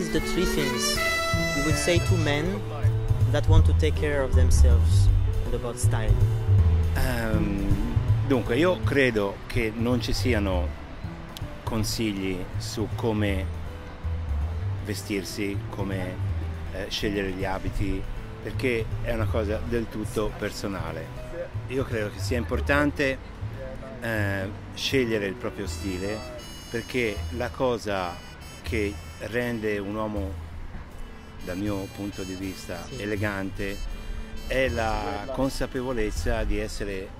is the three things you would say to men that want to take care of themselves and about style? Dunque, io credo che non ci siano consigli su come vestirsi, come scegliere gli abiti, perché è una cosa del tutto personale. Io credo che sia importante scegliere il proprio stile, perché la cosa che rende un uomo, dal mio punto di vista, elegante è la consapevolezza di essere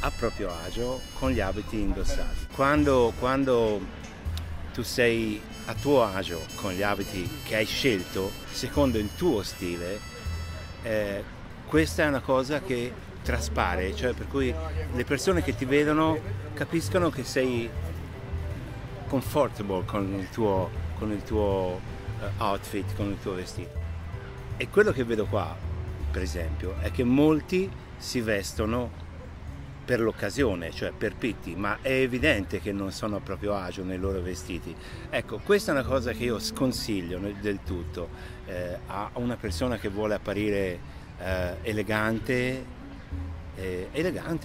a proprio agio con gli abiti indossati. Quando tu sei a tuo agio con gli abiti che hai scelto secondo il tuo stile, questa è una cosa che traspare, cioè per cui le persone che ti vedono capiscono che sei comfortable con il tuo outfit, con il tuo vestito. E quello che vedo qua, per esempio, è che molti si vestono per l'occasione, cioè per pitti, ma è evidente che non sono a proprio agio nei loro vestiti. Ecco, questa è una cosa che io sconsiglio del tutto a una persona che vuole apparire elegante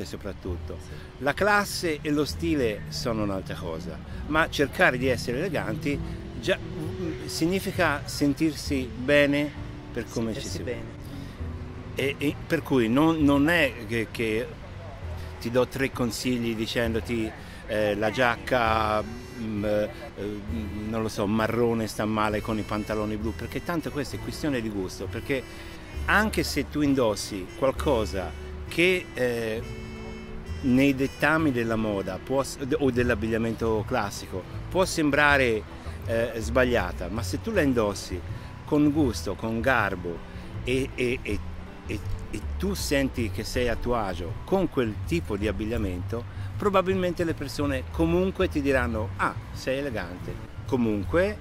soprattutto. La classe e lo stile sono un'altra cosa, ma cercare di essere eleganti già significa sentirsi bene per come ci si vede. E per cui non è che ti do 3 consigli dicendoti la giacca non lo so, marrone sta male con i pantaloni blu, perché tanto questa è questione di gusto, perché anche se tu indossi qualcosa che nei dettami della moda o dell'abbigliamento classico può sembrare sbagliata, ma se tu la indossi con gusto, con garbo e tu senti che sei a tuo agio con quel tipo di abbigliamento, probabilmente le persone comunque ti diranno: ah, sei elegante. Comunque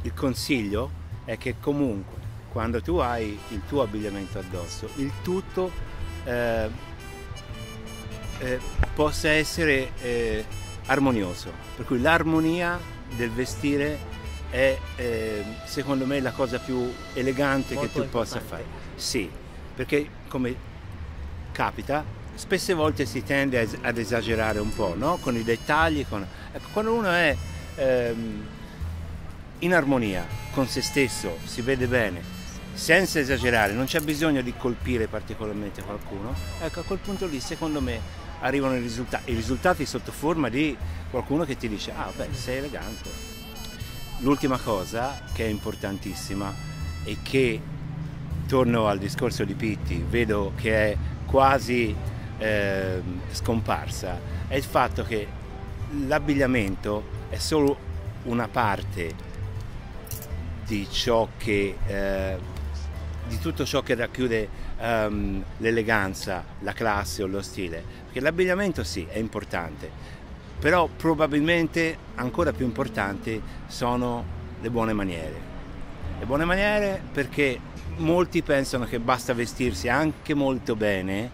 il consiglio è che comunque quando tu hai il tuo abbigliamento addosso, il tutto possa essere armonioso, per cui l'armonia del vestire è secondo me la cosa più elegante che tu possa fare. Sì, perché come capita, spesse volte si tende ad esagerare un po', no? Con i dettagli, ecco, quando uno è in armonia con se stesso, si vede bene, senza esagerare, non c'è bisogno di colpire particolarmente qualcuno, ecco, a quel punto lì secondo me arrivano i risultati sotto forma di qualcuno che ti dice: ah, beh, sei elegante. L'ultima cosa che è importantissima e che, torno al discorso di Pitti, vedo che è quasi scomparsa, è il fatto che l'abbigliamento è solo una parte di ciò che di tutto ciò che racchiude l'eleganza, la classe o lo stile, perché l'abbigliamento sì è importante, però probabilmente ancora più importanti sono le buone maniere. Le buone maniere, perché molti pensano che basta vestirsi anche molto bene,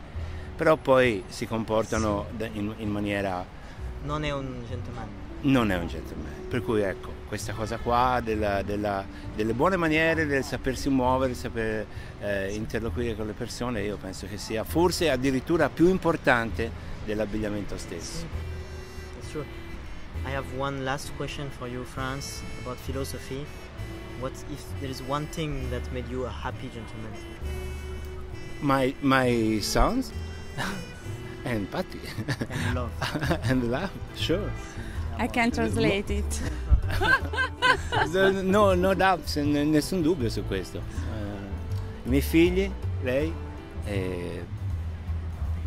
però poi si comportano in maniera... Non è un gentleman. Non è un gentleman. Per cui ecco, questa cosa qua delle buone maniere, del sapersi muovere, saper interloquire con le persone, io penso che sia forse addirittura più importante dell'abbigliamento stesso. Sure. I have one last question for you, Franz, about philosophy. What if there is one thing that made you a happy gentleman? My sons and Patty. And love. And love, sure. I can translate it. No doubt, nessun dubbio su questo. I miei figli, lei, e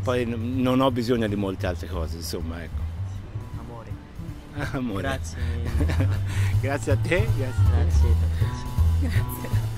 poi non ho bisogno di molte altre cose, insomma, ecco. Amore. Amore. Grazie. Grazie a te. Grazie. Grazie.